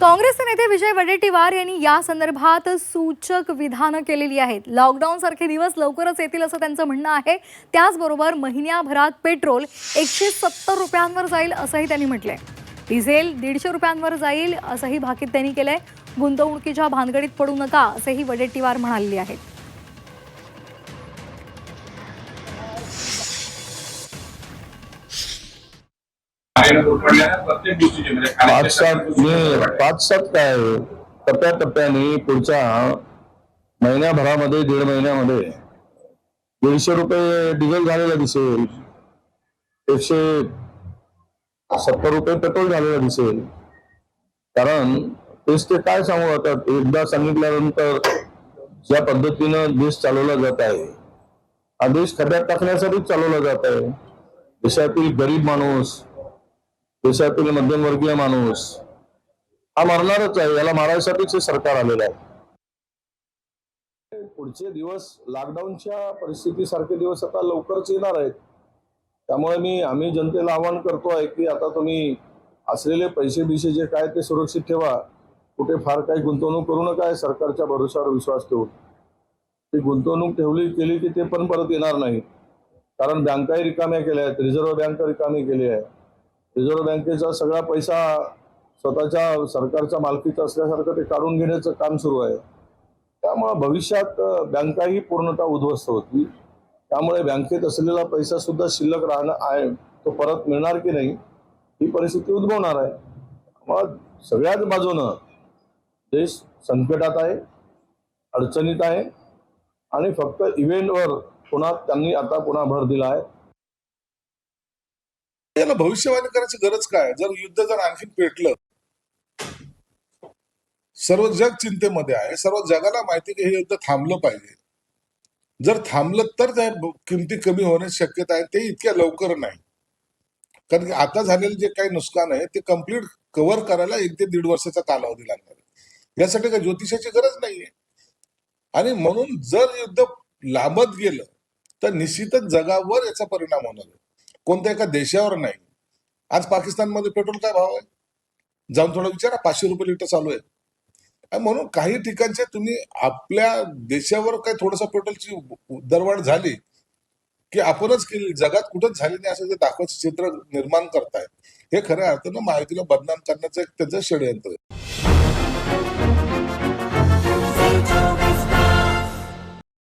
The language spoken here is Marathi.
काँग्रेसचे नेते विजय वडेट्टीवार यांनी या संदर्भात सूचक विधानं केलेली आहेत। लॉकडाऊन सारखे दिवस लवकरच येतील असं त्यांचं म्हणणं आहे। त्याचबरोबर महिन्याभरात पेट्रोल 170 रुपयांवर जाईल असंही त्यांनी म्हटलंय। डिझेल 150 रुपयांवर जाईल असंही भाकीत त्यांनी केलंय। गुंतवणुकीच्या भानगडीत पडू नका असेही वडेट्टीवार म्हणाले आहेत। पाच सात काय टप्प्याटप्प्याने पुढच्या महिन्याभरामध्ये 1.5 महिन्यामध्ये 150 रुपये डिझेल झालेला दिसेल, 170 रुपये पेट्रोल झालेला दिसेल। कारण तेच ते काय सांगू, आता एकदा सांगितल्यानंतर ज्या पद्धतीनं देश चालवला जात आहे, हा देश खड्ड्यात टाकण्यासाठीच चालवला जात आहे। देशातील गरीब माणूस, देशातील मध्यमवर्गीय माणूस हा मरणारच आहे। याला मारायसाठीच हे सरकार आलेलं आहे। पुढचे दिवस लॉकडाऊनच्या परिस्थितीसारखे दिवस आता लवकरच येणार आहेत। त्यामुळे आम्ही जनतेला आवाहन करतोय की आता तुम्ही असलेले पैसे जे काय ते सुरक्षित ठेवा। कुठे फार काही गुंतवणूक करू नका। सरकारच्या भरोशावर विश्वास ठेवून ती गुंतवणूक केली की ते पण परत येणार नाही। कारण बँकाही रिकाम्या केल्या आहेत, रिझर्व्ह बँक रिकामी केली आहे। रिझर्व्ह बँकेचा सगळा पैसा स्वतःच्या सरकारच्या मालकीचा असल्यासारखं ते काढून घेण्याचं काम सुरू आहे। त्यामुळे भविष्यात बँकाही पूर्णतः उद्ध्वस्त होतील। त्यामुळे बँकेत असलेला पैसा सुद्धा शिल्लक राहणं आहे, तो परत मिळणार की नाही ही परिस्थिती उद्भवणार आहे। मग सगळ्याच बाजूनं देश संकटात आहे, अडचणीत आहे आणि फक्त इव्हेंटवर त्यांनी आता पुन्हा भर दिला आहे। याला भविष्यवाणी करायची गरज काय? जर युद्ध आणखी पेटलं, सर्व जग चिंतेमध्ये आहे। सर्व जगाला माहिती की हे युद्ध थांबलं पाहिजे। जर थांबलं तर त्या किमती कमी होण्याची शक्यता आहे, ते इतक्या लवकर नाही। कारण की आता झालेलं जे काही नुकसान आहे ते कम्प्लीट कव्हर करायला 1 ते 1.5 वर्षाचा कालावधी लागणार आहे। यासाठी काही ज्योतिषाची गरज नाहीये। आणि म्हणून जर युद्ध लांबत गेलं तर निश्चितच जगावर याचा परिणाम होणार आहे, कोणत्या एका देशावर नाही। आज पाकिस्तानमध्ये पेट्रोल काय भाव आहे जाऊन थोडं विचारा, 500 रुपये लिटर चालू आहे। म्हणून काही ठिकाणचे तुम्ही आपल्या देशावर काय थोडंसं पेट्रोलची दरवाढ झाली की आपणच केली, जगात कुठंच झाली नाही असं जे दाखवायचं चित्र निर्माण करताय, हे खऱ्या अर्थानं माहितीला बदनाम करण्याचं एक त्याचं षडयंत्र आहे।